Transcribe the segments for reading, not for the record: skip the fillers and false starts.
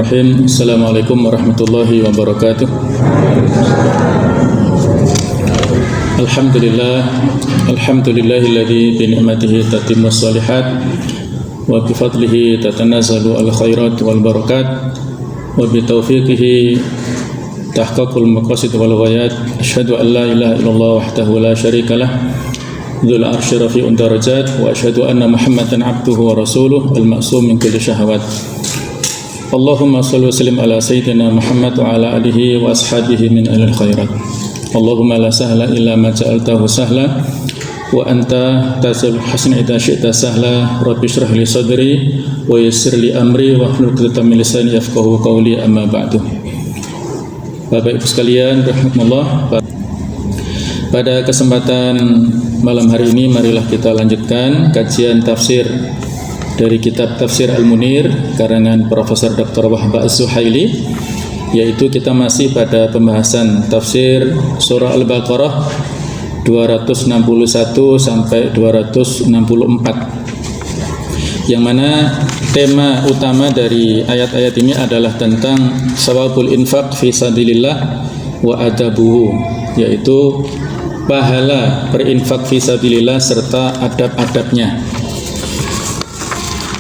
Bismillahirrahmanirrahim. Assalamualaikum warahmatullahi wabarakatuh. Alhamdulillahilladzi bi ni'matihi tatimmus shalihat wa bi fadlihi tatanazzalu al khairat wal barakat wa bi taufiqihi tahqqaqul maqasid wal ghayat. Asyhadu an la ilaha illallah wahdahu la syarikalah dzul arsy rafi'un darajat wa asyhadu anna Muhammadan abduhu wa rasuluh al-ma'sum min kulli syahawat. Allahumma shalli wa sallim ala sayyidina Muhammad wa ala alihi wa ashabihi min ahlil khairat. Allahumma la sahla illa ma ja'altahu sahla wa anta tasal hasan idza syi'ta sahla. Rabbi shrah li sadri wa yassir li amri wa hlul 'uqdatam min lisani yafqahu qawli, amma ba'du. Bapak Ibu sekalian rahimakumullah, pada kesempatan malam hari ini marilah kita lanjutkan kajian tafsir dari kitab Tafsir Al-Munir karangan Profesor Dr. Wahab Az-Zuhaili, yaitu kita masih pada pembahasan tafsir surah Al-Baqarah 261 sampai 264, yang mana tema utama dari ayat-ayat ini adalah tentang sawabul infaq fi sabilillah wa adabuhu, yaitu pahala berinfak fi sabilillah serta adab-adabnya.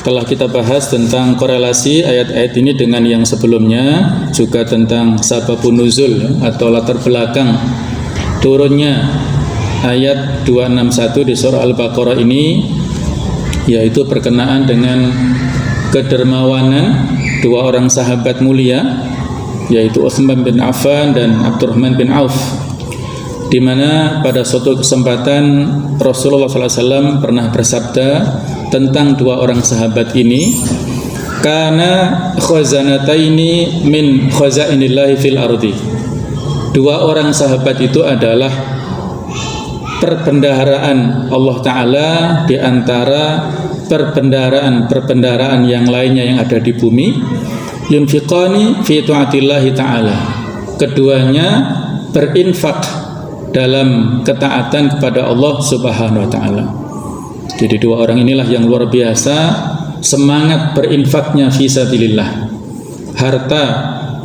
Telah kita bahas tentang korelasi ayat-ayat ini dengan yang sebelumnya, juga tentang sababun nuzul atau latar belakang turunnya ayat 261 di surah Al-Baqarah ini, yaitu berkenaan dengan kedermawanan dua orang sahabat mulia, yaitu Utsman bin Affan dan Abdurrahman bin Auf, di mana pada suatu kesempatan Rasulullah SAW pernah bersabda tentang dua orang sahabat ini, kana khazanataini min khazainillahi fil ardi. Dua orang sahabat itu adalah perbendaharaan Allah Ta'ala di antara perbendaharaan yang lainnya yang ada di bumi. Yunfiqani fi ta'atillahi Ta'ala. Keduanya berinfak dalam ketaatan kepada Allah Subhanahu wa Ta'ala. Jadi dua orang inilah yang luar biasa semangat berinfaknya fi sabilillah. Harta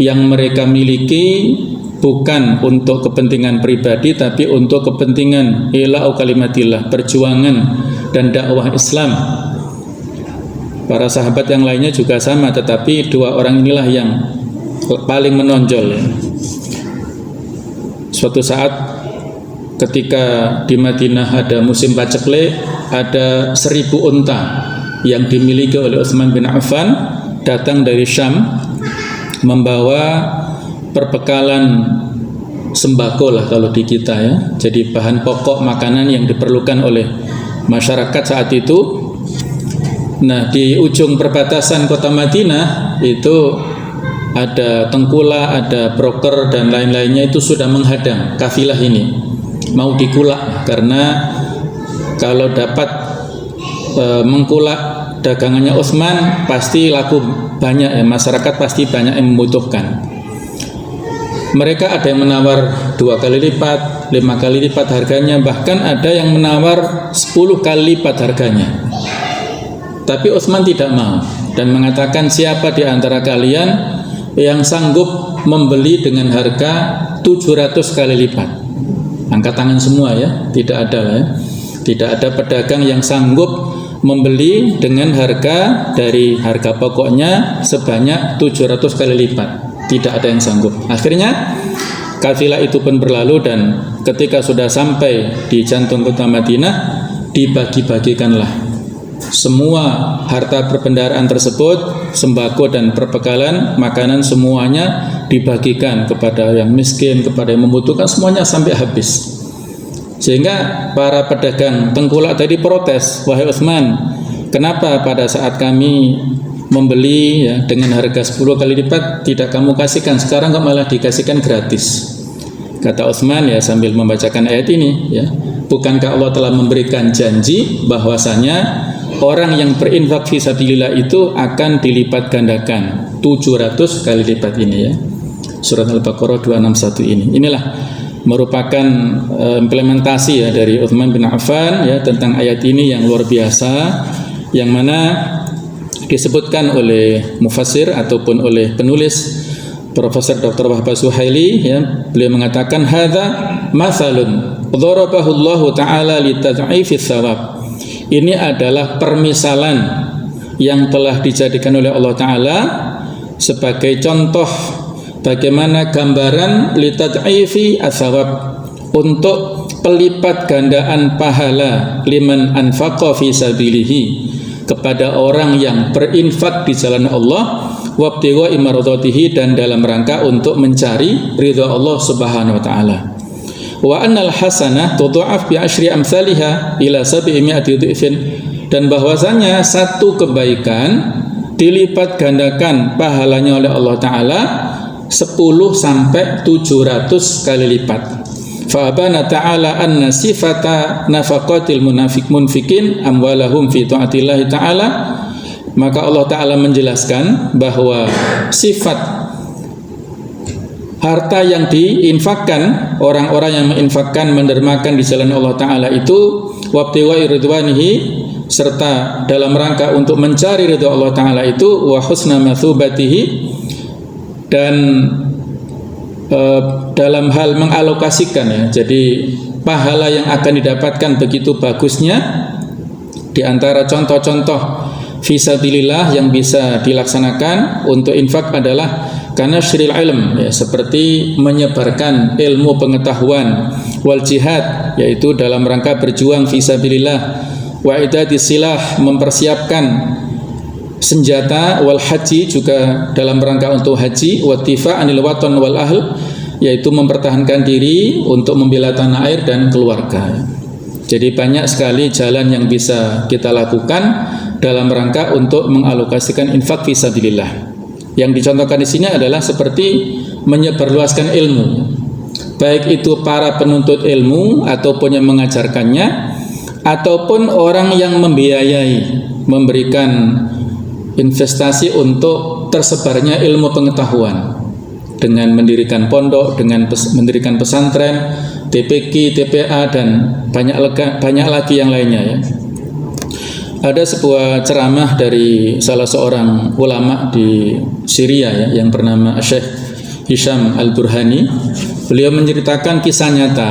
yang mereka miliki bukan untuk kepentingan pribadi, tapi untuk kepentingan ila'u kalimatillah, perjuangan dan dakwah Islam. Para sahabat yang lainnya juga sama, tetapi dua orang inilah yang paling menonjol. Suatu saat ketika di Madinah ada musim paceklik, ada 1000 unta yang dimiliki oleh Utsman bin Affan datang dari Syam membawa perbekalan sembako lah kalau di kita ya. Jadi bahan pokok makanan yang diperlukan oleh masyarakat saat itu. Nah, di ujung perbatasan kota Madinah itu ada tengkulak, ada broker dan lain-lainnya itu sudah menghadang kafilah ini, mau dikulak, karena kalau dapat mengkulak dagangannya Utsman pasti laku banyak ya, masyarakat pasti banyak yang membutuhkan. Mereka ada yang menawar 2 kali lipat, 5 kali lipat harganya, bahkan ada yang menawar 10 kali lipat harganya. Tapi Utsman tidak mau dan mengatakan, siapa di antara kalian yang sanggup membeli dengan harga 700 kali lipat? Angkat tangan semua ya, tidak ada ya. Tidak ada pedagang yang sanggup membeli dengan harga dari harga pokoknya sebanyak 700 kali lipat. Tidak ada yang sanggup. Akhirnya kafilah itu pun berlalu, dan ketika sudah sampai di jantung kota Madinah, dibagi-bagikanlah semua harta perbendaharaan tersebut, sembako dan perbekalan makanan, semuanya dibagikan kepada yang miskin, kepada yang membutuhkan, semuanya sampai habis. Sehingga para pedagang tengkulak tadi protes, wahai Utsman, kenapa pada saat kami membeli ya dengan harga 10 kali lipat tidak kamu kasihkan, sekarang kok malah dikasihkan gratis? Kata Utsman ya sambil membacakan ayat ini ya, bukankah Allah telah memberikan janji bahwasanya orang yang berinfak fi sabilillah itu akan dilipat gandakan 700 kali lipat ini ya. Surat Al-Baqarah 261 ini. Inilah merupakan implementasi ya dari Utsman bin Affan ya tentang ayat ini yang luar biasa, yang mana disebutkan oleh mufassir ataupun oleh penulis Profesor Dr. Wahbah Suhaili, ya, beliau mengatakan hadza matsalun dharabahu Allah taala litad'ifis tsawab. Ini adalah permisalan yang telah dijadikan oleh Allah taala sebagai contoh bagaimana gambaran litad'ifi ats-tsawab, untuk pelipat gandaan pahala liman anfaqa fi sabilihi, kepada orang yang berinfak di jalan Allah, wabtigha imaradatihi, dan dalam rangka untuk mencari ridha Allah Subhanahu wa taala. Wa annal hasanah tudha'af bi asyri amsalha ila 700 dhifin, dan bahwasanya satu kebaikan dilipat gandakan pahalanya oleh Allah taala 10 sampai 700 kali lipat. Fa abana ta'ala anna sifata nafaqatil munfikin amwalahum fi ta'atillah ta'ala, maka Allah Ta'ala menjelaskan bahwa sifat harta yang diinfakkan, orang-orang yang menginfakkan, mendermakan di jalan Allah Ta'ala itu wabtiwa'i ridwanihi, serta dalam rangka untuk mencari ridha Allah Ta'ala itu, wa husna mathubatihi, dan dalam hal mengalokasikan, ya, jadi pahala yang akan didapatkan begitu bagusnya. Di antara contoh-contoh fisabilillah yang bisa dilaksanakan untuk infak adalah karena syiril ilm, ya, seperti menyebarkan ilmu pengetahuan, wal jihad, yaitu dalam rangka berjuang fisabilillah, wa idadis silah, mempersiapkan senjata, wal haji, juga dalam rangka untuk haji, wa tifa anil watan wal ahl, yaitu mempertahankan diri untuk membela tanah air dan keluarga. Jadi banyak sekali jalan yang bisa kita lakukan dalam rangka untuk mengalokasikan infak fisabilillah. Yang dicontohkan di sini adalah seperti menyebarluaskan ilmu, baik itu para penuntut ilmu ataupun yang mengajarkannya, ataupun orang yang membiayai, memberikan investasi untuk tersebarnya ilmu pengetahuan dengan mendirikan pondok, dengan mendirikan pesantren, TPQ, TPA, dan banyak lagi yang lainnya, ya. Ada sebuah ceramah dari salah seorang ulama di Syria, ya, yang bernama Syekh Hisham Al-Burhani. Beliau menceritakan kisah nyata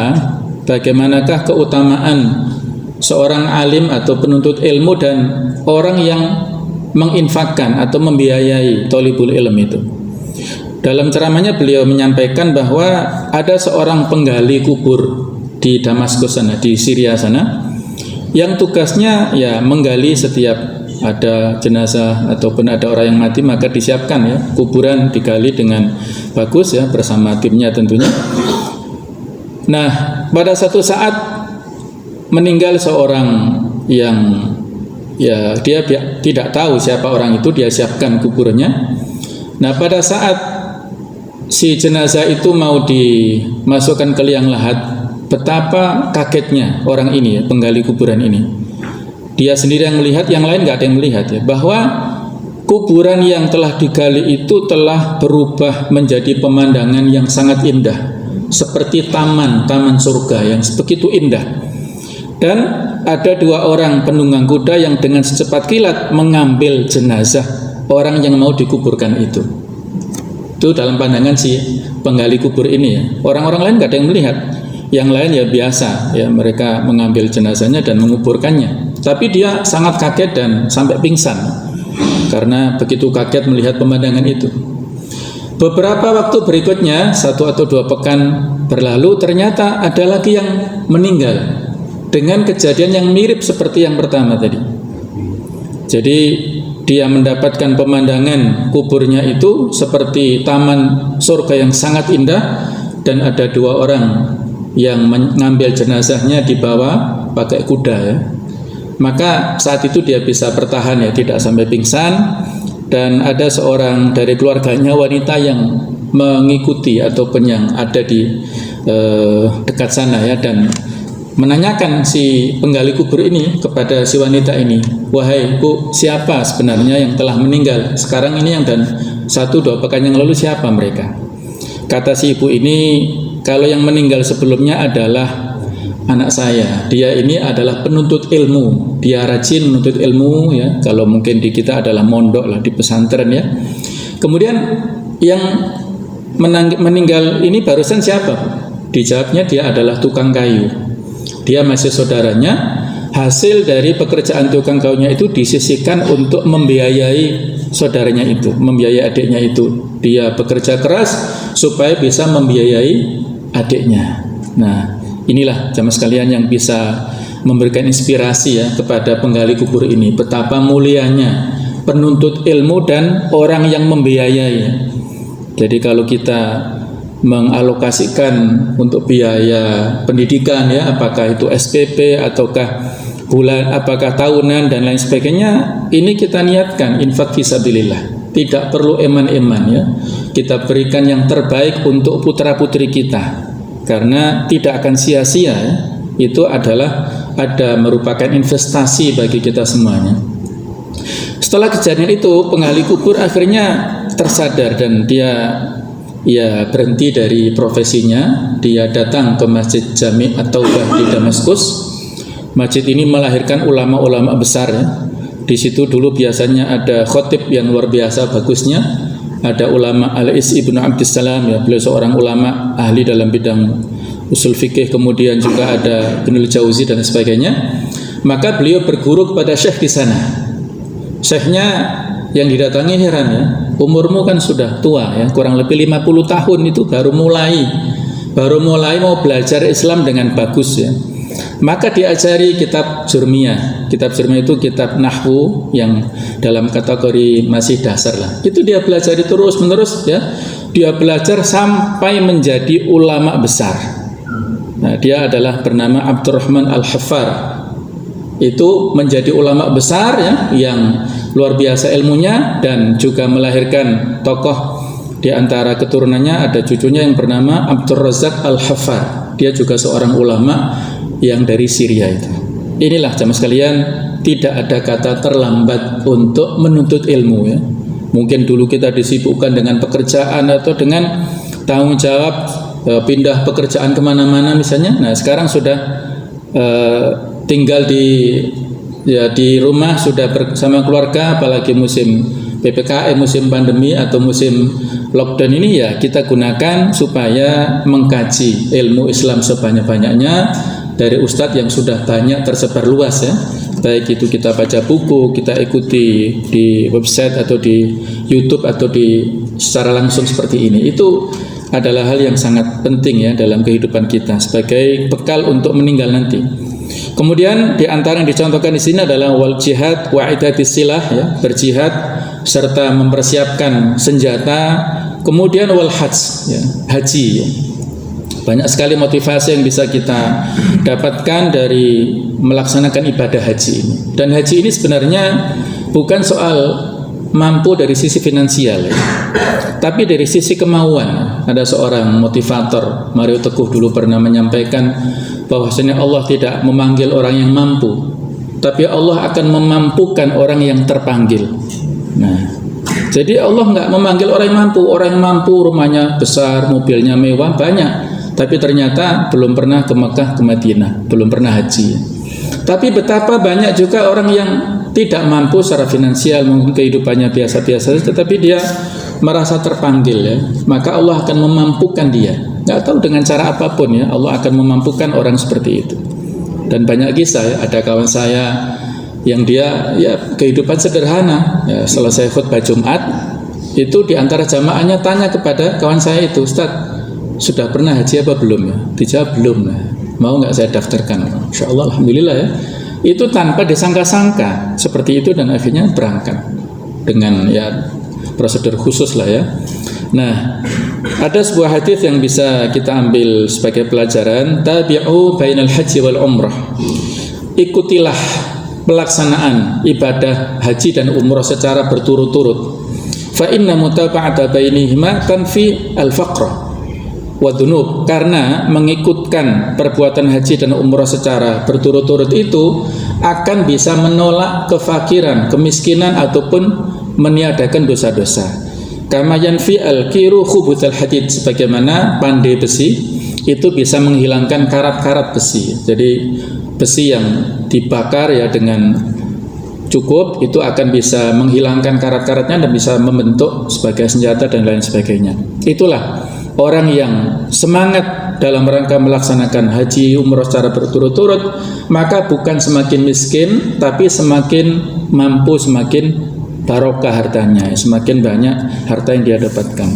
bagaimanakah keutamaan seorang alim atau penuntut ilmu dan orang yang menginfakkan atau membiayai thalibul ilm itu. Dalam ceramahnya beliau menyampaikan bahwa ada seorang penggali kubur di Damaskus sana, di Syria sana, yang tugasnya, ya, menggali setiap ada jenazah ataupun ada orang yang mati, maka disiapkan, ya, kuburan digali dengan bagus, ya, bersama timnya tentunya. Nah, pada satu saat meninggal seorang yang, ya, dia tidak tahu siapa orang itu, dia siapkan kuburannya. Nah, pada saat si jenazah itu mau dimasukkan ke liang lahat, betapa kagetnya orang ini, ya, penggali kuburan ini. Dia sendiri yang melihat, yang lain nggak ada yang melihat, ya, bahwa kuburan yang telah digali itu telah berubah menjadi pemandangan yang sangat indah, seperti taman surga yang begitu indah. Dan ada dua orang penunggang kuda yang dengan secepat kilat mengambil jenazah orang yang mau dikuburkan itu. Itu dalam pandangan si penggali kubur ini, ya. Orang-orang lain nggak ada yang melihat. Yang lain, ya, biasa, ya, mereka mengambil jenazahnya dan menguburkannya. Tapi dia sangat kaget dan sampai pingsan karena begitu kaget melihat pemandangan itu. Beberapa waktu berikutnya, 1 atau 2 pekan berlalu, ternyata ada lagi yang meninggal dengan kejadian yang mirip seperti yang pertama tadi. Jadi dia mendapatkan pemandangan kuburnya itu seperti taman surga yang sangat indah, dan ada 2 orang yang mengambil jenazahnya dibawa pakai kuda, ya. Maka saat itu dia bisa bertahan, ya, tidak sampai pingsan. Dan ada seorang dari keluarganya, wanita, yang mengikuti ataupun yang ada di dekat sana, ya, dan menanyakan si penggali kubur ini kepada si wanita ini, "Wahai Bu, siapa sebenarnya yang telah meninggal sekarang ini, yang dan 1-2 pekan yang lalu siapa mereka?" Kata si ibu ini, kalau yang meninggal sebelumnya adalah anak saya, dia ini adalah penuntut ilmu, dia rajin menuntut ilmu ya. Kalau mungkin di kita adalah mondok lah, di pesantren ya. Kemudian yang meninggal ini barusan siapa? Dijawabnya dia adalah tukang kayu. Dia masih saudaranya. Hasil dari pekerjaan tukang kayunya itu disisihkan untuk membiayai saudaranya itu, membiayai adiknya itu. Dia bekerja keras supaya bisa membiayai adiknya. Nah, inilah jamaah sekalian yang bisa memberikan inspirasi ya kepada penggali kubur ini, betapa mulianya penuntut ilmu dan orang yang membiayai. Jadi kalau kita mengalokasikan untuk biaya pendidikan ya, apakah itu SPP ataukah bulan, apakah tahunan dan lain sebagainya, ini kita niatkan infak fisabilillah. Tidak perlu eman-eman ya. Kita berikan yang terbaik untuk putra-putri kita. Karena tidak akan sia-sia ya. Itu adalah merupakan investasi bagi kita semuanya. Setelah kejadian itu, penggali kubur akhirnya tersadar dan dia berhenti dari profesinya. Dia datang ke Masjid Jami' At-Taubah di Damaskus. Masjid ini melahirkan ulama-ulama besar ya. Di situ dulu biasanya ada khotib yang luar biasa bagusnya. Ada ulama Al-Is Ibnu Abdissalam ya, beliau seorang ulama ahli dalam bidang usul fikih, kemudian juga ada Ibnul Jauzi dan sebagainya. Maka beliau berguru kepada syekh di sana. Syekhnya yang didatangi heran ya, umurmu kan sudah tua ya, kurang lebih 50 tahun itu baru mulai mau belajar Islam dengan bagus ya. Maka diajari kitab Jurmiyah. Kitab Jurmiyah itu kitab nahwu yang dalam kategori masih dasar lah. Itu dia pelajari terus menerus ya. Dia belajar sampai menjadi ulama besar. Nah, dia adalah bernama Abdurrahman Al-Haffar. Itu menjadi ulama besar ya, yang luar biasa ilmunya dan juga melahirkan tokoh. Di antara keturunannya ada cucunya yang bernama Abdur Razak Al-Haffar. Dia juga seorang ulama yang dari Syria itu. Inilah jamaah sekalian, tidak ada kata terlambat untuk menuntut ilmu ya. Mungkin dulu kita disibukkan dengan pekerjaan atau dengan tanggung jawab, pindah pekerjaan kemana-mana misalnya. Nah sekarang sudah tinggal di rumah, sudah bersama keluarga, apalagi musim PPKM, musim pandemi atau musim lockdown ini ya kita gunakan supaya mengkaji ilmu Islam sebanyak-banyaknya dari ustadz yang sudah banyak tersebar luas ya. Baik itu kita baca buku, kita ikuti di website atau di YouTube atau secara langsung seperti ini. Itu adalah hal yang sangat penting ya dalam kehidupan kita sebagai bekal untuk meninggal nanti. Kemudian di antara yang dicontohkan di sini adalah wal jihad wa idatis silah ya, berjihad serta mempersiapkan senjata, kemudian wal hajj ya, haji ya. Banyak sekali motivasi yang bisa kita dapatkan dari melaksanakan ibadah haji ini. Dan haji ini sebenarnya bukan soal mampu dari sisi finansial ya, tapi dari sisi kemauan. Ada seorang motivator, Mario Teguh, dulu pernah menyampaikan bahwasanya Allah tidak memanggil orang yang mampu, tapi Allah akan memampukan orang yang terpanggil. Nah, jadi Allah nggak memanggil orang yang mampu. Orang yang mampu rumahnya besar, mobilnya mewah, banyak, tapi ternyata belum pernah ke Mekah, ke Madinah, belum pernah haji. Tapi betapa banyak juga orang yang tidak mampu secara finansial, mungkin kehidupannya biasa-biasa, tetapi dia merasa terpanggil ya, maka Allah akan memampukan dia. Nggak tahu dengan cara apapun ya, Allah akan memampukan orang seperti itu. Dan banyak kisah ya, ada kawan saya yang dia ya kehidupan sederhana ya, selesai khutbah Jumat itu diantara jamaahnya tanya kepada kawan saya itu, Ustaz, sudah pernah haji apa belum ya? Dijawab belum. Nah, mau nggak saya daftarkan? Insya Allah, alhamdulillah ya. Itu tanpa disangka-sangka seperti itu dan akhirnya berangkat dengan ya prosedur khusus lah ya. Nah, ada sebuah hadis yang bisa kita ambil sebagai pelajaran, tabi'u bainal haji wal umrah. Ikutilah pelaksanaan ibadah haji dan umrah secara berturut-turut. Fa inna mutaba'ata bainihima tanfi al-faqra wa dzunub, karena mengikutkan perbuatan haji dan umrah secara berturut-turut itu akan bisa menolak kefakiran, kemiskinan ataupun meniadakan dosa-dosa. Kama yanfi al-kiru khubuthal hadid, sebagaimana pandai besi itu bisa menghilangkan karat-karat besi. Jadi besi yang dibakar ya dengan cukup itu akan bisa menghilangkan karat-karatnya dan bisa membentuk sebagai senjata dan lain sebagainya. Itulah orang yang semangat dalam rangka melaksanakan haji umroh secara berturut-turut, maka bukan semakin miskin tapi semakin mampu, semakin barokah hartanya, semakin banyak harta yang dia dapatkan.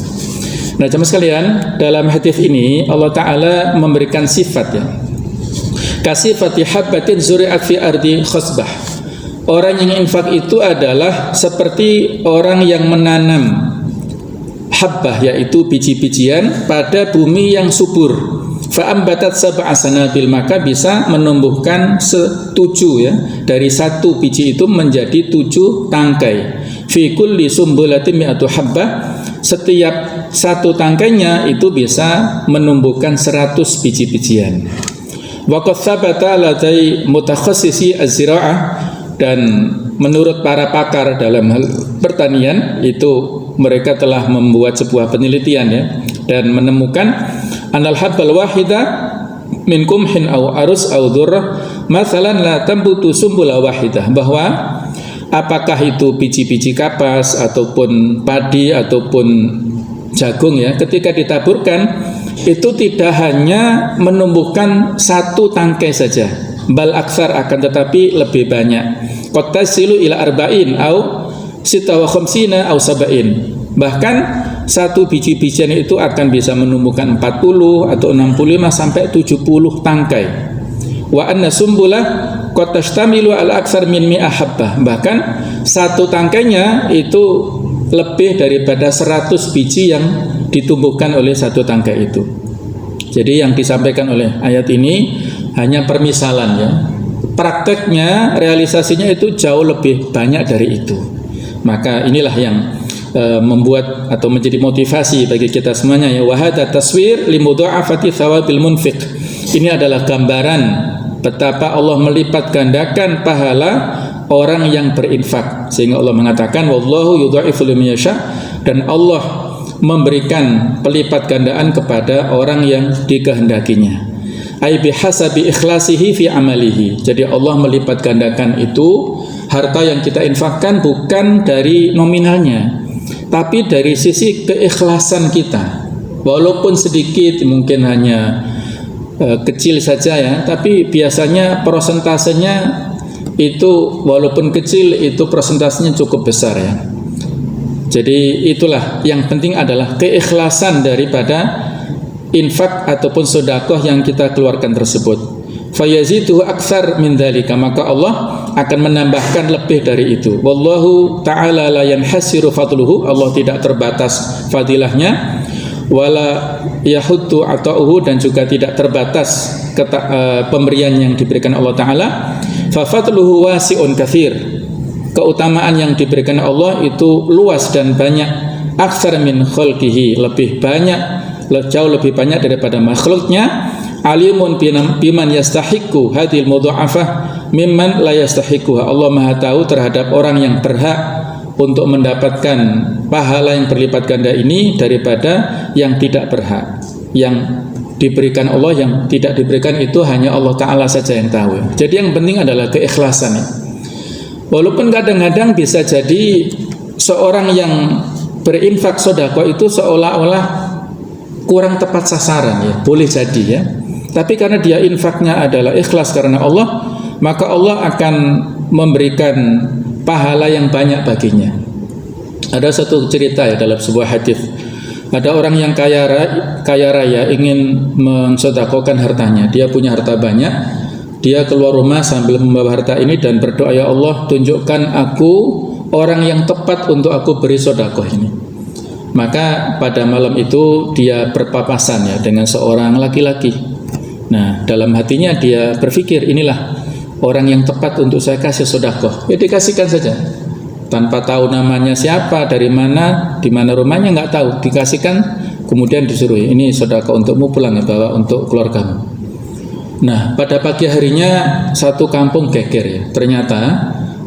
Nah, jemaah sekalian, dalam hadis ini Allah Ta'ala memberikan sifat ya, kasifati habbatin zuri'at fi ardi khasbah. Orang yang infak itu adalah seperti orang yang menanam habbah, yaitu biji-bijian pada bumi yang subur. Fa'ambatat sab'a sanabil, maka bisa menumbuhkan 7 ya, dari satu biji itu menjadi 7 tangkai. Fi kulli sumbulatin mi'atu habbah, setiap satu tangkainya itu bisa menumbuhkan 100 biji-bijian. Wa qad thabata ladai mutakhassisi az-zira'ah, dan menurut para pakar dalam hal pertanian itu mereka telah membuat sebuah penelitian ya, dan menemukan anal habbal wahida min kumhin aw arus aw dzurrah masalan la tambutu sumbula wahidah, bahwa apakah itu biji-biji kapas ataupun padi ataupun jagung ya, ketika ditaburkan itu tidak hanya menumbuhkan satu tangkai saja, bal aksar, akan tetapi lebih banyak. Qatasilu ila arba'in au sita wa khamsina au sab'in. Bahkan satu biji-bijian itu akan bisa menumbuhkan 40 atau 65 sampai 70 tangkai. Wa anna sumbulah qad tashtamilu ala aksar min mi'ah habbah. Bahkan satu tangkainya itu lebih daripada 100 biji yang ditumbuhkan oleh satu tangkai itu. Jadi yang disampaikan oleh ayat ini hanya permisalan ya. Prakteknya, realisasinya itu jauh lebih banyak dari itu. Maka inilah yang membuat atau menjadi motivasi bagi kita semuanya ya. Wa hadza taswir li mudha'afati thawabil munfiq. Ini adalah gambaran betapa Allah melipat gandakan pahala orang yang berinfak, sehingga Allah mengatakan wallahu yudha'ifu liman yasha, dan Allah memberikan pelipat gandaan kepada orang yang dikehendakinya. Ai bihasabi ikhlasihi fi amalihi. Jadi Allah melipat gandakan itu harta yang kita infakkan bukan dari nominalnya, tapi dari sisi keikhlasan kita. Walaupun sedikit, mungkin hanya kecil saja ya, tapi biasanya persentasenya itu walaupun kecil itu persentasenya cukup besar ya. Jadi itulah yang penting adalah keikhlasan daripada infak ataupun sedekah yang kita keluarkan tersebut. Fayazidu aktsar min dzalika, maka Allah akan menambahkan lebih dari itu. Wallahu ta'ala la yanhasiru fadluhu, Allah tidak terbatas fadilahnya, wala yahuddu ata'uhu, dan juga tidak terbatas pemberian yang diberikan Allah Ta'ala. Fa fadluhu wasi'un katsir, keutamaan yang diberikan Allah itu luas dan banyak. Aktsar min khalqihi, lebih banyak, jauh lebih banyak daripada makhluknya. Alimun biman yastahiqu hadhil mudha'afah mimman la yastahiquha, Allah Maha tahu terhadap orang yang berhak untuk mendapatkan pahala yang berlipat ganda ini daripada yang tidak berhak. Yang diberikan Allah, yang tidak diberikan itu hanya Allah Ta'ala saja yang tahu. Jadi yang penting adalah keikhlasan. Walaupun kadang-kadang bisa jadi seorang yang berinfak sedekah itu seolah-olah kurang tepat sasaran ya, boleh jadi ya. Tapi karena dia infaknya adalah ikhlas karena Allah, maka Allah akan memberikan pahala yang banyak baginya. Ada satu cerita ya dalam sebuah hadis. Ada orang yang kaya raya ingin mensedekahkan hartanya. Dia punya harta banyak. Dia keluar rumah sambil membawa harta ini dan berdoa, ya Allah, tunjukkan aku orang yang tepat untuk aku beri sedekah ini. Maka pada malam itu dia berpapasan ya dengan seorang laki-laki. Nah, dalam hatinya dia berpikir, inilah orang yang tepat untuk saya kasih sedekah. Ya dikasihkan saja, tanpa tahu namanya siapa, dari mana, di mana rumahnya, nggak tahu. Dikasihkan, kemudian disuruh, ini sedekah untukmu, pulang ya, bawa untuk keluargamu. Nah, pada pagi harinya satu kampung geger ya. Ternyata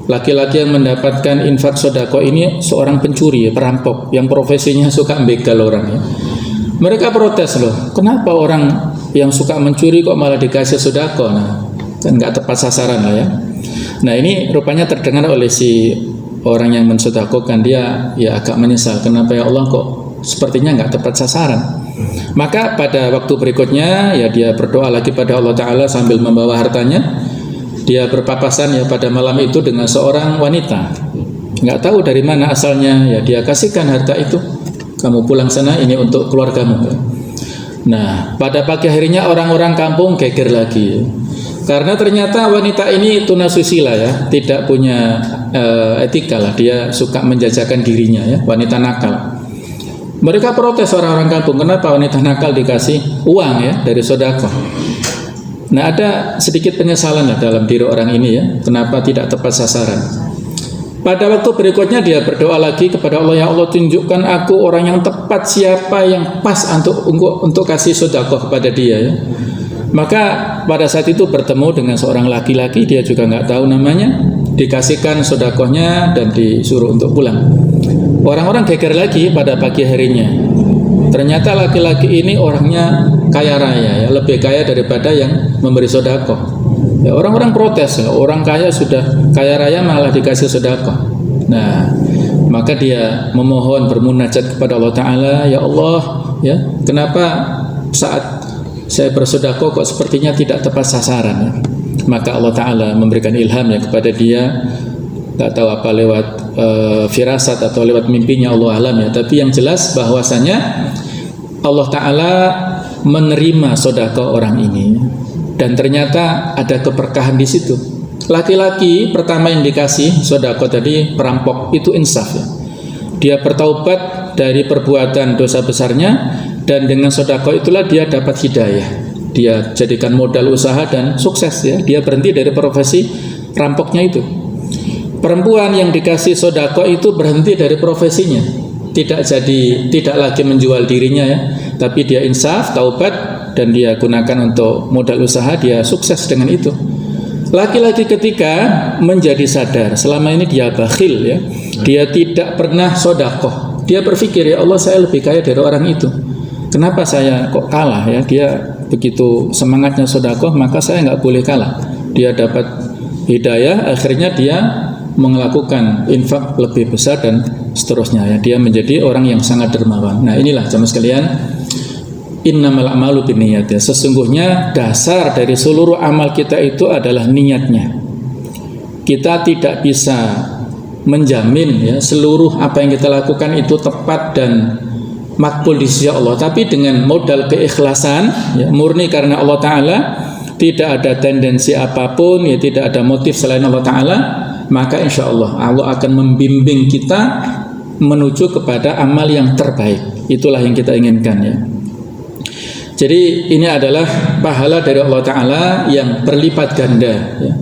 laki-laki yang mendapatkan infak sedekah ini seorang pencuri, perampok yang profesinya suka begal orang ya. Mereka protes, loh, kenapa orang yang suka mencuri kok malah dikasih sedekah. Nah, kan nggak tepat sasaran lah ya. Nah, ini rupanya terdengar oleh si orang yang mensedekahkan, dia ya agak menyesal, kenapa ya Allah kok sepertinya nggak tepat sasaran. Maka pada waktu berikutnya ya dia berdoa lagi pada Allah Ta'ala sambil membawa hartanya. Dia berpapasan ya pada malam itu dengan seorang wanita, nggak tahu dari mana asalnya, ya dia kasihkan harta itu, kamu pulang sana, ini untuk keluargamu. Nah, pada pagi harinya orang-orang kampung geger lagi, karena ternyata wanita ini tunasusila ya, tidak punya etika lah, dia suka menjajakan dirinya ya, wanita nakal. Mereka protes orang-orang kampung, kenapa wanita nakal dikasih uang ya dari sedekah. Nah, ada sedikit penyesalan lah dalam diri orang ini ya, kenapa tidak tepat sasaran. Pada waktu berikutnya dia berdoa lagi kepada Allah, ya Allah tunjukkan aku orang yang tepat, siapa yang pas untuk kasih sedekah kepada dia ya. Maka pada saat itu bertemu dengan seorang laki-laki, dia juga nggak tahu namanya, dikasihkan sedekahnya dan disuruh untuk pulang. Orang-orang geger lagi pada pagi harinya. Ternyata laki-laki ini orangnya kaya raya ya, lebih kaya daripada yang memberi sedekah. Ya, orang-orang protes ya, orang kaya sudah kaya raya malah dikasih sedekah. Nah, maka dia memohon bermunajat kepada Allah Ta'ala, ya Allah ya, kenapa saat saya bersedekah kok sepertinya tidak tepat sasaran ya. Maka Allah Ta'ala memberikan ilham ya kepada dia, nggak tahu apa lewat firasat atau lewat mimpinya, Allah alam ya, tapi yang jelas bahwasanya Allah Ta'ala menerima sedekah orang ini, dan ternyata ada keberkahan di situ. Laki-laki pertama yang dikasih sedekah tadi, perampok, itu insaf ya. Dia bertaubat dari perbuatan dosa besarnya, dan dengan sedekah itulah dia dapat hidayah. Dia jadikan modal usaha dan sukses ya. Dia berhenti dari profesi rampoknya itu. Perempuan yang dikasih sedekah itu berhenti dari profesinya, tidak lagi menjual dirinya ya, tapi dia insaf, taubat, dan dia gunakan untuk modal usaha, dia sukses dengan itu. Laki-laki ketika menjadi sadar selama ini dia bakhil ya, dia tidak pernah sedekah, dia berpikir, ya Allah saya lebih kaya dari orang itu, kenapa saya kok kalah ya, dia begitu semangatnya sedekah, maka saya nggak boleh kalah. Dia dapat hidayah, akhirnya dia melakukan infak lebih besar dan seterusnya ya. Dia menjadi orang yang sangat dermawan. Nah, inilah jamaah sekalian, innamal a'malu binniyat ya. Sesungguhnya dasar dari seluruh amal kita itu adalah niatnya. Kita tidak bisa menjamin ya seluruh apa yang kita lakukan itu tepat dan makbul di sisi Allah, tapi dengan modal keikhlasan ya, murni karena Allah Ta'ala, tidak ada tendensi apapun ya, tidak ada motif selain Allah Ta'ala, maka insya Allah Allah akan membimbing kita menuju kepada amal yang terbaik. Itulah yang kita inginkan ya. Jadi ini adalah pahala dari Allah Ta'ala yang berlipat ganda ya.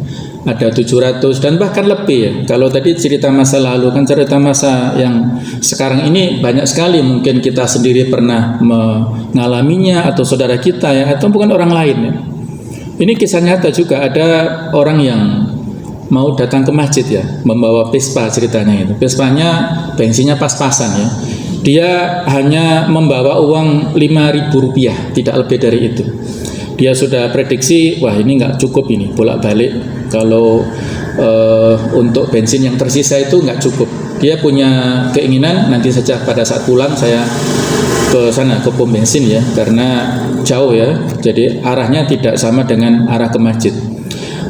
Ada 700 dan bahkan lebih ya. Kalau tadi cerita masa lalu, kan cerita masa yang sekarang ini banyak sekali, mungkin kita sendiri pernah mengalaminya, atau saudara kita ya, atau bukan orang lain ya. Ini kisah nyata juga, ada orang yang mau datang ke masjid ya, membawa Vespa ceritanya itu. Vespanya bensinnya pas-pasan ya. Dia hanya membawa uang Rp5.000, tidak lebih dari itu. Dia sudah prediksi, wah ini nggak cukup ini, bolak-balik. Kalau untuk bensin yang tersisa itu nggak cukup. Dia punya keinginan nanti saja pada saat pulang saya ke sana, ke pom bensin ya, karena jauh ya. Jadi arahnya tidak sama dengan arah ke masjid.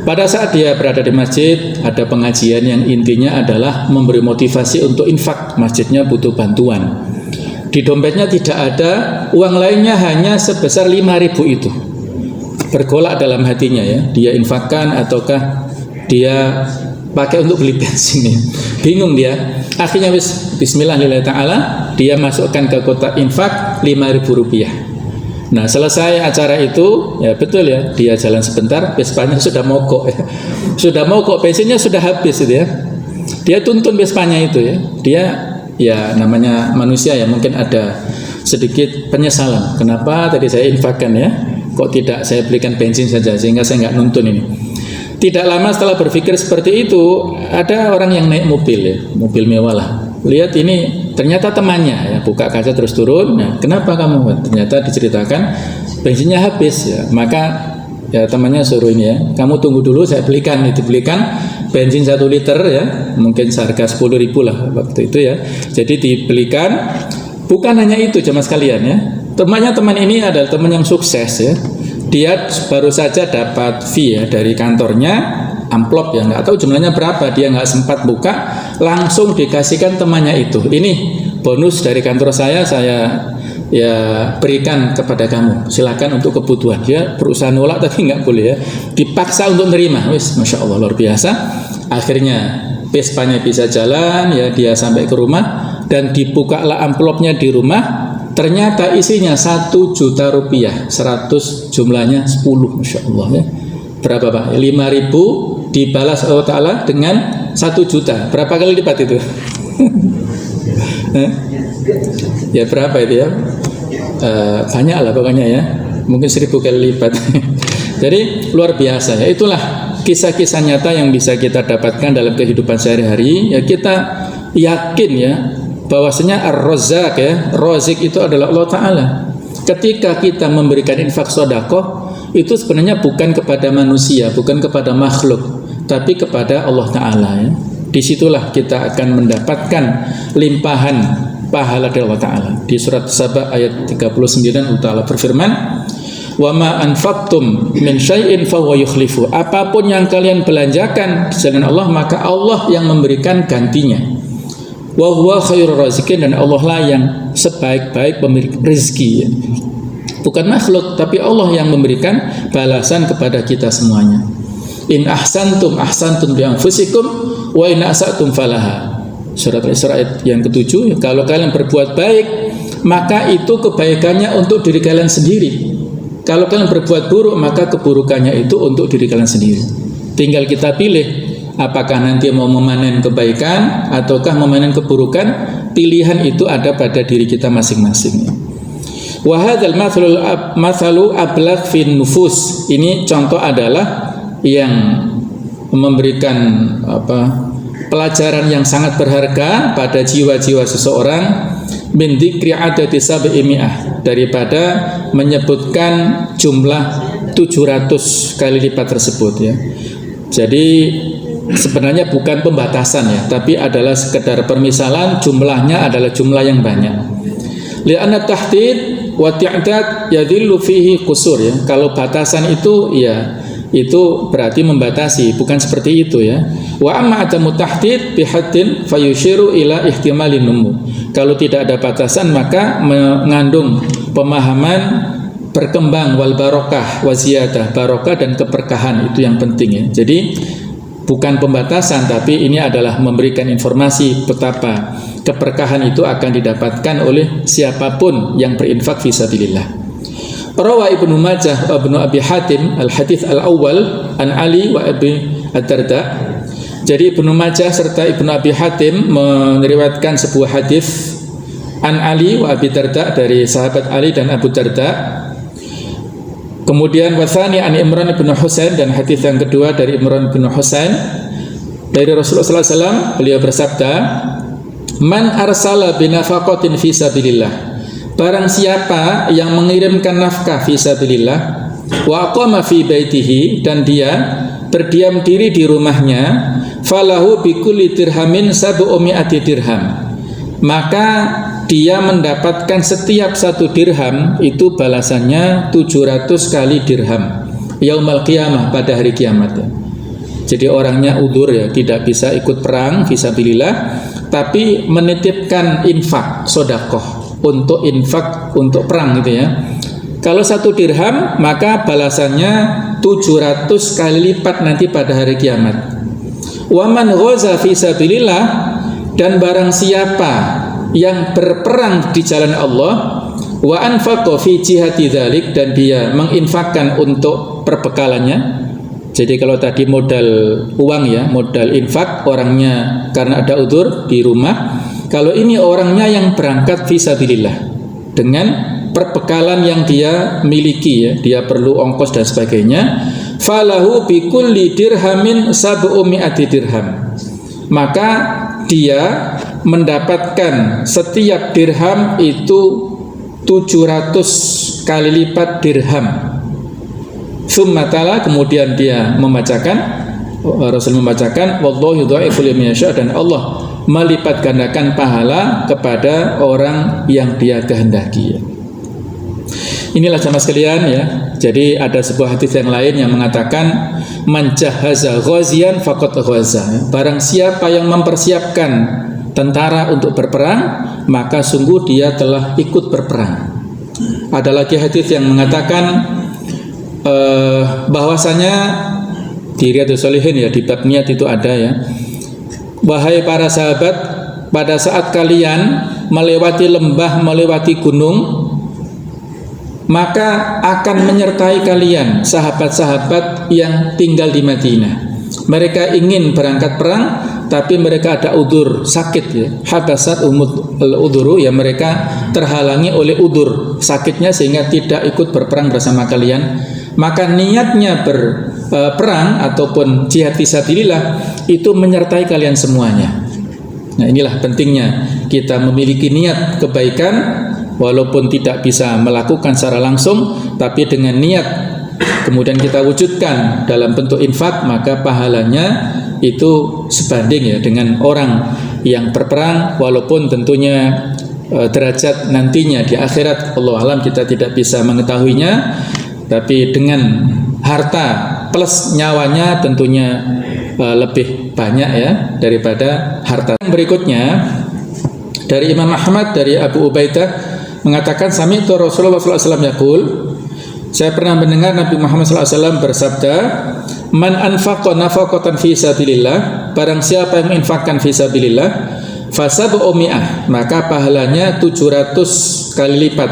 Pada saat dia berada di masjid, ada pengajian yang intinya adalah memberi motivasi untuk infak. Masjidnya butuh bantuan. Di dompetnya tidak ada uang lainnya, hanya sebesar 5.000 itu. Bergolak dalam hatinya ya, dia infakkan ataukah dia pakai untuk beli bensin ya. Bingung dia. Akhirnya bismillahirrahmanirrahim ta'ala, dia masukkan ke kotak infak Rp5.000. Nah, selesai acara itu, ya betul ya, dia jalan sebentar, Vespanya sudah mogok ya. Sudah mogok, bensinnya sudah habis itu ya. Dia tuntun Vespanya itu ya. Dia ya namanya manusia ya, mungkin ada sedikit penyesalan. Kenapa tadi saya infakkan ya? Kok tidak saya belikan bensin saja sehingga saya nggak nuntun ini. Tidak lama setelah berpikir seperti itu, ada orang yang naik mobil ya, mobil mewah lah. Lihat ini ternyata temannya ya, buka kaca terus turun. Nah, kenapa kamu? Ternyata diceritakan bensinnya habis ya, maka ya temannya suruh ini ya, kamu tunggu dulu, saya belikan. Dibelikan bensin 1 liter ya, mungkin seharga 10.000 lah waktu itu ya. Jadi dibelikan. Bukan hanya itu jemaah sekalian ya, teman ini adalah teman yang sukses ya. Dia baru saja dapat fee ya dari kantornya, amplop ya, nggak tahu jumlahnya berapa, dia nggak sempat buka, langsung dikasihkan temannya itu. Ini bonus dari kantor saya ya berikan kepada kamu, silakan untuk kebutuhan. Dia berusaha nolak tapi nggak boleh ya, dipaksa untuk menerima. Wis, masya Allah, luar biasa. Akhirnya Vespanya bisa jalan ya, dia sampai ke rumah dan dibukalah amplopnya di rumah. Ternyata isinya 1 juta rupiah, 100 jumlahnya 10, masya Allah ya. Berapa Pak? 5.000 dibalas Allah Ta'ala dengan 1 juta. Berapa kali lipat itu? Ya berapa itu ya? Banyak lah pokoknya ya, mungkin 1000 kali lipat. Jadi luar biasa ya. Itulah kisah-kisah nyata yang bisa kita dapatkan dalam kehidupan sehari-hari ya. Kita yakin ya bahwasanya Ar-Razzaq ya, Razik itu adalah Allah Ta'ala. Ketika kita memberikan infak sedekah, itu sebenarnya bukan kepada manusia, bukan kepada makhluk, tapi kepada Allah Ta'ala ya. Disitulah kita akan mendapatkan limpahan pahala dari Allah Ta'ala. Di surat Saba ayat 39 Allah Ta'ala berfirman, wa ma anfaqtum min syai'in fahuwa yukhlifu. Apapun yang kalian belanjakan di jalan Allah, maka Allah yang memberikan gantinya. Wa huwa khairur raziqin, dan Allah lah yang sebaik-baik pemilik rezeki ya. Bukan makhluk, tapi Allah yang memberikan balasan kepada kita semuanya. In ahsantum ahsantum bi anfusikum wa in asatum falaha. Surat Al-Isra ayat yang ke-7, kalau kalian berbuat baik, maka itu kebaikannya untuk diri kalian sendiri. Kalau kalian berbuat buruk, maka keburukannya itu untuk diri kalian sendiri. Tinggal kita pilih, apakah nanti mau memanen kebaikan ataukah memanen keburukan. Pilihan itu ada pada diri kita masing-masing. Wa hadzal mathalu ablagh fin nufus. Ini contoh adalah yang memberikan pelajaran yang sangat berharga pada jiwa-jiwa seseorang, min dzikri adati sab'imi'ah, daripada menyebutkan jumlah 700 kali lipat tersebut ya. Jadi sebenarnya bukan pembatasan ya, tapi adalah sekedar permisalan, jumlahnya adalah jumlah yang banyak. Li'anna tahdid wa ti'dad yadhillu fihi qusur ya. Kalau batasan itu ya, itu berarti membatasi, bukan seperti itu ya. Wa amma adamu tahdid bihaddin fayushiru ila ihtimalin numu. Kalau tidak ada batasan, maka mengandung pemahaman berkembang wal barokah wa ziyadah, barokah dan keberkahan, itu yang penting ya. Jadi bukan pembatasan, tapi ini adalah memberikan informasi betapa keberkahan itu akan didapatkan oleh siapapun yang berinfak fisabilillah. Rawa Ibnu Majah wa Ibnu Abi Hatim al-hadits al-awwal an Ali wa Abi Ad-Darda. Jadi Ibnu Majah serta Ibnu Abi Hatim meriwayatkan sebuah hadis an Ali wa Abi Darda, dari sahabat Ali dan Abu Darda. Kemudian wasani an Imran bin Husain, dan hadis yang kedua dari Imran bin Husain dari Rasulullah SAW. Beliau bersabda, man arsala binafaqatin fi sabilillah, barang siapa yang mengirimkan nafkah fi sabilillah, wa aqama fi baitihi, dan dia berdiam diri di rumahnya, falahu bikulli dirhamin sab'umi'ati dirham, maka dia mendapatkan setiap 1 dirham itu balasannya 700 kali dirham yaumal qiyamah, pada hari kiamat ya. Jadi orangnya udzur ya, tidak bisa ikut perang fisabilillah, tapi menitipkan infak sedekah untuk infak untuk perang gitu ya. Kalau 1 dirham, maka balasannya 700 kali lipat nanti pada hari kiamat. Wa man ghaza fisabilillah, dan barang siapa yang berperang di jalan Allah, wa anfaqa fi jihati dzalik, dan dia menginfakkan untuk perbekalannya. Jadi kalau tadi modal uang ya, modal infak orangnya karena ada udzur di rumah. Kalau ini orangnya yang berangkat fisabilillah dengan perbekalan yang dia miliki ya, dia perlu ongkos dan sebagainya. Falahu bikulli dirhamin sab'umi'ati dirham, maka dia mendapatkan setiap dirham itu 700 kali lipat dirham. Tsumma tala, kemudian dia membacakan, Rasul membacakan, wallahu yudha'ifu liman yasha, dan Allah melipat gandakan pahala kepada orang yang dia kehendaki. Inilah jamaah sekalian ya. Jadi ada sebuah hadis yang lain yang mengatakan man jahaza ghaziyan faqad ghaza. Barang siapa yang mempersiapkan tentara untuk berperang, maka sungguh dia telah ikut berperang. Ada lagi hadis yang mengatakan bahwasanya di Riyadhus Shalihin ya, di bab niat itu ada ya. Wahai para sahabat, pada saat kalian melewati lembah, melewati gunung, maka akan menyertai kalian sahabat-sahabat yang tinggal di Madinah. Mereka ingin berangkat perang, tapi mereka ada udzur sakit ya. Habasat udhuru ya, mereka terhalangi oleh udzur sakitnya sehingga tidak ikut berperang bersama kalian. Maka niatnya berperang ataupun jihad fisabilillah itu menyertai kalian semuanya. Nah, inilah pentingnya kita memiliki niat kebaikan, walaupun tidak bisa melakukan secara langsung, tapi dengan niat kemudian kita wujudkan dalam bentuk infak, maka pahalanya itu sebanding ya dengan orang yang berperang, walaupun tentunya derajat nantinya di akhirat Allah alam kita tidak bisa mengetahuinya, tapi dengan harta plus nyawanya tentunya lebih banyak ya daripada harta. Yang berikutnya dari Imam Ahmad, dari Abu Ubaidah mengatakan sami'tu Rasulullah SAW yaqul, saya pernah mendengar Nabi Muhammad SAW bersabda, man anfaqa nafaqatan fi sabilillah, barang siapa yang menginfakkan fi sabilillah, fasabu'u mi'ah, maka pahalanya 700 kali lipat.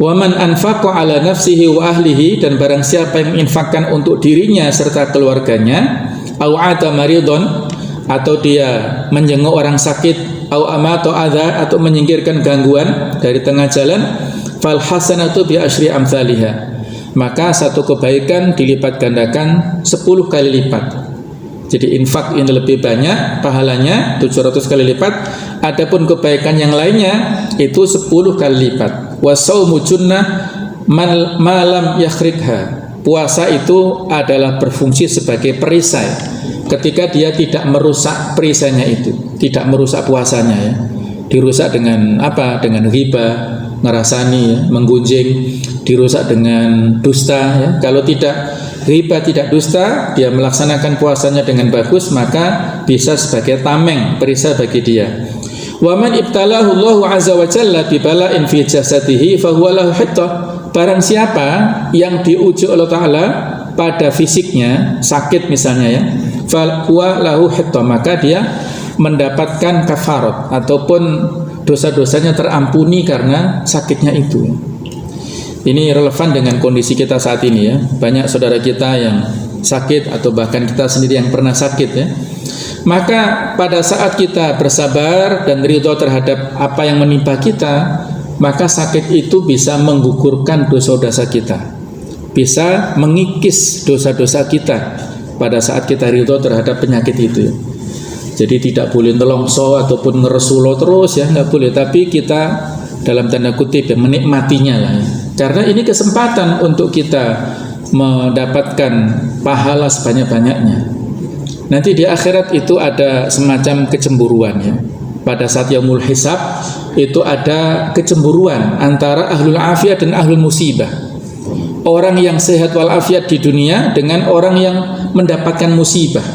Wa man anfaqa ala nafsihi wa ahlihi, dan barang siapa yang menginfakkan untuk dirinya serta keluarganya, au ata maridon, atau dia menjenguk orang sakit, au amata adza, atau menyingkirkan gangguan dari tengah jalan, fal hasanatu bi asyri amsalihha, maka satu kebaikan dilipat gandakan 10 kali lipat. Jadi infak ini lebih banyak pahalanya 700 kali lipat. Adapun kebaikan yang lainnya itu 10 kali lipat. Wasaumu junnah malam yakhrikha. Puasa itu adalah berfungsi sebagai perisai. Ketika dia tidak merusak perisainya itu, tidak merusak puasanya ya. Dirusak dengan apa? Dengan riba, ngerasani ya, menggunjing, dirusak dengan dusta ya. Kalau tidak riba, tidak dusta, dia melaksanakan puasanya dengan bagus, maka bisa sebagai tameng, perisai bagi dia. Wa man ibtalahu Allahu azza wa jalla bi bala'in fi jasadihi fa huwa lahu hitta. Barang siapa yang diuji Allah Ta'ala pada fisiknya, sakit misalnya ya, fa huwa lahu hitta, maka dia mendapatkan kafarat ataupun dosa-dosanya terampuni karena sakitnya itu. Ini relevan dengan kondisi kita saat ini ya. Banyak saudara kita yang sakit atau bahkan kita sendiri yang pernah sakit ya. Maka pada saat kita bersabar dan ridho terhadap apa yang menimpa kita, maka sakit itu bisa menggugurkan dosa-dosa kita, bisa mengikis dosa-dosa kita pada saat kita ridho terhadap penyakit itu. Jadi tidak boleh nelongso ataupun ngeresulo terus ya, nggak boleh. Tapi kita dalam tanda kutip ya, menikmatinya lah ya. Karena ini kesempatan untuk kita mendapatkan pahala sebanyak-banyaknya. Nanti di akhirat itu ada semacam kecemburuan ya. Pada saat yaumul hisab itu ada kecemburuan antara ahlul afiyat dan ahlul musibah. Orang yang sehat walafiat di dunia dengan orang yang mendapatkan musibah.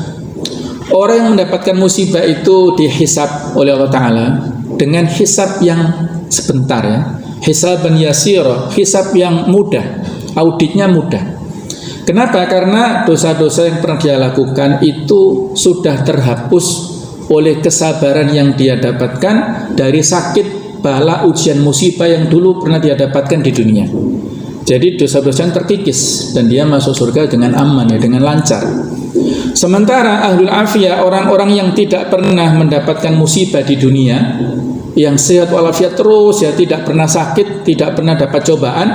Orang yang mendapatkan musibah itu dihisab oleh Allah Ta'ala dengan hisab yang sebentar ya. Hisaban yasira, hisab yang mudah, auditnya mudah. Kenapa? Karena dosa-dosa yang pernah dia lakukan itu sudah terhapus oleh kesabaran yang dia dapatkan dari sakit, bala, ujian, musibah yang dulu pernah dia dapatkan di dunia. Jadi dosa-dosa yang terkikis dan dia masuk surga dengan aman ya, dengan lancar. Sementara ahlul afiyah, orang-orang yang tidak pernah mendapatkan musibah di dunia, yang sehat walafiat terus ya, tidak pernah sakit, tidak pernah dapat cobaan,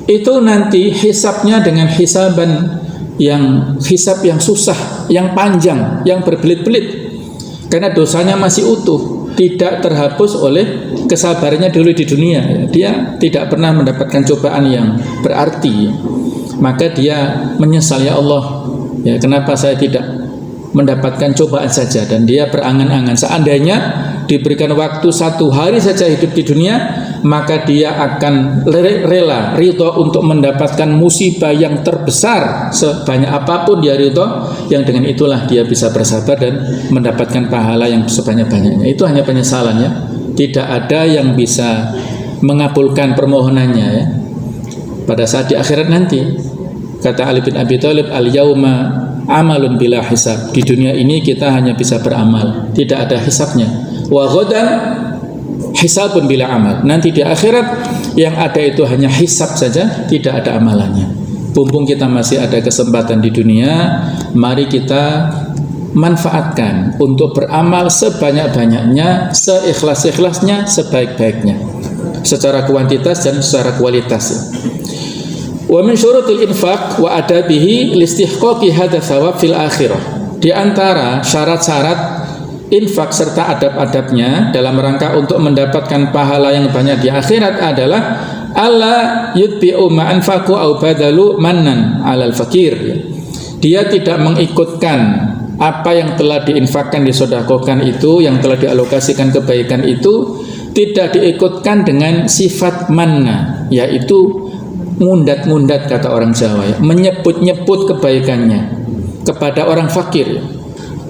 itu nanti hisabnya dengan hisab yang susah, yang panjang, yang berbelit-belit, karena dosanya masih utuh, tidak terhapus oleh kesabarannya dulu di dunia, ya. Dia tidak pernah mendapatkan cobaan yang berarti, maka dia menyesal, ya Allah, ya kenapa saya tidak mendapatkan cobaan saja. Dan dia berangan-angan seandainya diberikan waktu 1 hari saja hidup di dunia, maka dia akan rela, ridho untuk mendapatkan musibah yang terbesar sebanyak apapun dia ridho, yang dengan itulah dia bisa bersabar dan mendapatkan pahala yang sebanyak-banyaknya. Itu hanya penyesalannya, tidak ada yang bisa mengabulkan permohonannya, ya. Pada saat di akhirat nanti, kata Ali bin Abi Thalib, al-yauma amalun bila hisab. Di dunia ini kita hanya bisa beramal, tidak ada hisabnya. Wa ghadan hisabun bila amal. Nanti di akhirat yang ada itu hanya hisab saja, tidak ada amalannya. Mumpung kita masih ada kesempatan di dunia, mari kita manfaatkan untuk beramal sebanyak-banyaknya, seikhlas-ikhlasnya, sebaik-baiknya, secara kuantitas dan secara kualitas. Wa min syurutil infaq wa adabihi listihqaqi hadza thawab fil akhirah. Di antara syarat-syarat infak serta adab-adabnya dalam rangka untuk mendapatkan pahala yang banyak di akhirat adalah alla yutbi'u ma anfaqu au badalu mannan 'alal fakir. Dia tidak mengikutkan apa yang telah diinfakkan, disedekahkan itu, yang telah dialokasikan kebaikan itu, tidak diikutkan dengan sifat manna, yaitu ngundat-ngundat, kata orang Jawa, ya, menyebut-nyebut kebaikannya kepada orang fakir.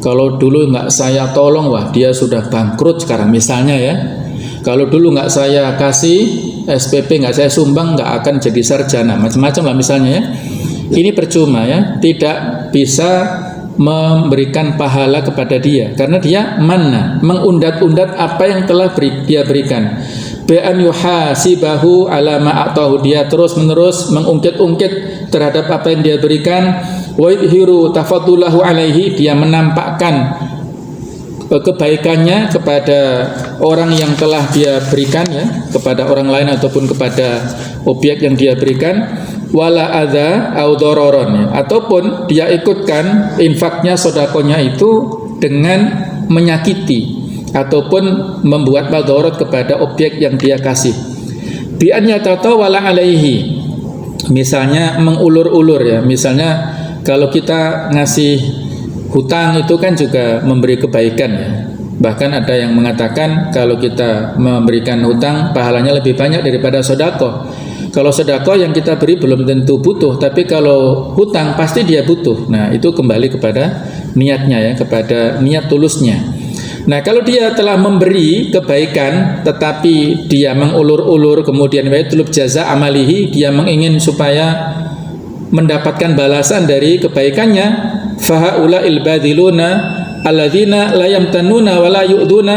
Kalau dulu nggak saya tolong, wah dia sudah bangkrut sekarang misalnya, ya. Kalau dulu nggak saya kasih SPP, nggak saya sumbang, nggak akan jadi sarjana, macam-macam lah misalnya, ya. Ini percuma, ya, tidak bisa memberikan pahala kepada dia karena dia manna, mengundat-undat apa yang telah dia berikan. Bi'an yuhasibahu ala ma atahu, dia terus-menerus mengungkit-ungkit terhadap apa yang dia berikan. Wa yudhiru tafaddulahu alaihi, dia menampakkan kebaikannya kepada orang yang telah dia berikan, ya, kepada orang lain ataupun kepada objek yang dia berikan. Wala adza au dararon, ya, ataupun dia ikutkan infaknya, sedekahnya itu dengan menyakiti ataupun membuat madarat kepada objek yang dia kasih. Bi an yatatawala alaihi, misalnya mengulur-ulur, ya, misalnya kalau kita ngasih hutang itu kan juga memberi kebaikan, ya. Bahkan ada yang mengatakan kalau kita memberikan hutang pahalanya lebih banyak daripada sedekah. Kalau sedekah yang kita beri belum tentu butuh, tapi kalau hutang pasti dia butuh. Nah, itu kembali kepada niatnya, ya, kepada niat tulusnya. Nah, kalau dia telah memberi kebaikan tetapi dia mengulur-ulur, kemudian wa yatlub jaza amalihi, dia mengingin supaya mendapatkan balasan dari kebaikannya, fahaula ilbadiluna alladzina la yamtanuna wa la yu'duna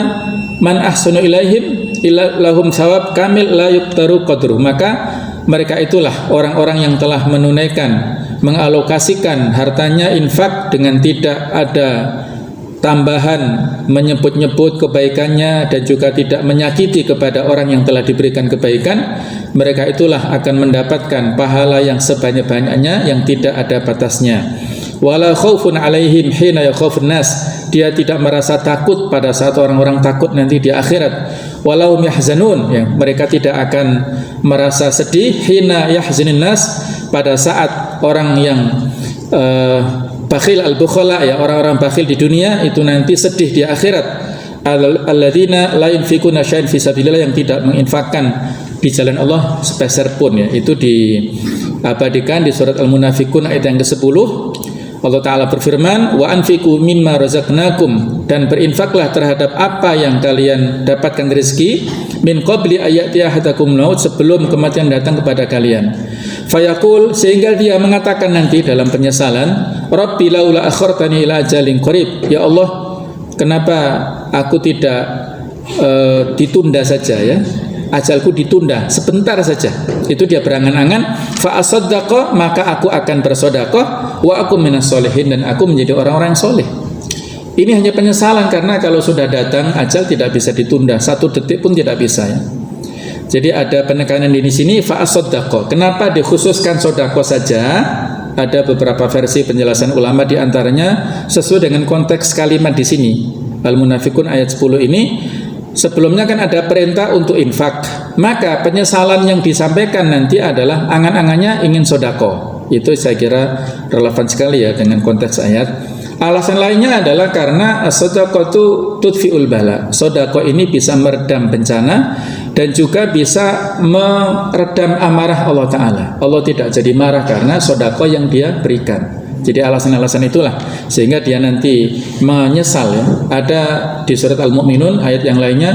man ahsanu ilaihim illa lahum sawab kamil la yuqtaru qadru. Maka mereka itulah orang-orang yang telah menunaikan, mengalokasikan hartanya infak dengan tidak ada tambahan, menyebut-nyebut kebaikannya dan juga tidak menyakiti kepada orang yang telah diberikan kebaikan. Mereka itulah akan mendapatkan pahala yang sebanyak-banyaknya yang tidak ada batasnya. Wala khaufun alaihim hina yakhafun nas, dia tidak merasa takut pada saat orang-orang takut nanti di akhirat. Walau yahzanun, ya, mereka tidak akan merasa sedih hina yahzanun nas, pada saat orang yang bakhil al-bukhala, ya, orang-orang bakhil di dunia itu nanti sedih di akhirat. Alladzina la yunfikuna syai'an fi sabilillah, yang tidak menginfakkan di jalan Allah sepeser pun, ya. Itu diabadikan di surat Al-Munafiqun ayat yang ke-10. Allah Ta'ala berfirman, wa anfiqu mimma razaqnakum, dan berinfaklah terhadap apa yang kalian dapatkan rezeki, min qabli ayati ahadakum maut, sebelum kematian datang kepada kalian. Fayaqul, sehingga dia mengatakan nanti dalam penyesalan, Rabbi laula akhartani ila ajalin qarib, ya Allah, kenapa aku tidak ditunda saja, ya, ajalku ditunda sebentar saja. Itu dia berangan-angan, fa asaddaqa, maka aku akan bersedekah, wa aku minas sholihin, dan aku menjadi orang-orang yang soleh. Ini hanya penyesalan karena kalau sudah datang ajal tidak bisa ditunda, 1 detik pun tidak bisa, ya. Jadi ada penekanan di sini, fa asaddaqa. Kenapa dikhususkan sedekah saja? Ada beberapa versi penjelasan ulama, di antaranya sesuai dengan konteks kalimat di sini. Al-Munafiqun ayat 10 ini, Sebelumnya kan ada perintah untuk infak, maka penyesalan yang disampaikan nanti adalah angan-angannya ingin sodako. Itu saya kira relevan sekali ya dengan konteks ayat. Alasan lainnya adalah karena sodako tudfi'ul bala. Sodako ini bisa meredam bencana dan juga bisa meredam amarah Allah Ta'ala. Allah tidak jadi marah karena sodako yang dia berikan. Jadi alasan-alasan itulah sehingga dia nanti menyesal ya. Ada di surat Al-Mu'minun ayat yang lainnya,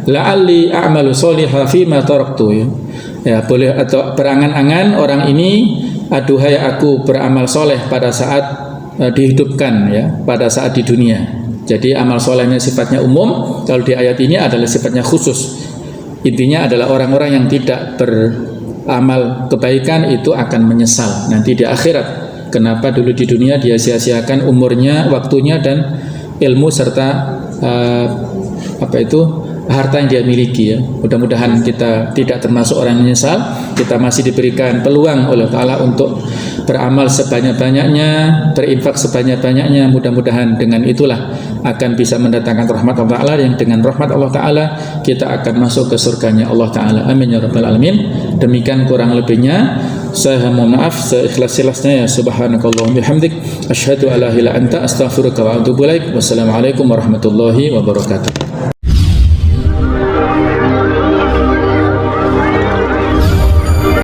la'alli a'malu sholiha fima taraktu ya. Ya, boleh atau berangan-angan orang ini, aduhai aku beramal soleh pada saat dihidupkan ya, pada saat di dunia. Jadi amal solehnya sifatnya umum, kalau di ayat ini adalah sifatnya khusus. Intinya adalah orang-orang yang tidak beramal kebaikan itu akan menyesal nanti di akhirat. Kenapa dulu di dunia dia sia-siakan umurnya, waktunya dan ilmu serta harta yang dia miliki ya. Mudah-mudahan kita tidak termasuk orang yang menyesal. Kita masih diberikan peluang oleh Allah untuk beramal sebanyak-banyaknya, berinfak sebanyak-banyaknya. Mudah-mudahan dengan itulah akan bisa mendatangkan rahmat Allah Ta'ala, yang dengan rahmat Allah Ta'ala kita akan masuk ke surganya Allah Ta'ala. Amin ya rabbal alamin. Demikian kurang lebihnya. Saya mohon maaf seikhlas-ikhlasnya ya. Subhanakallahumma bihamdik asyhadu alla ilaha illa anta astaghfiruka wa atubu ilaik. Wassalamualaikum warahmatullahi wabarakatuh.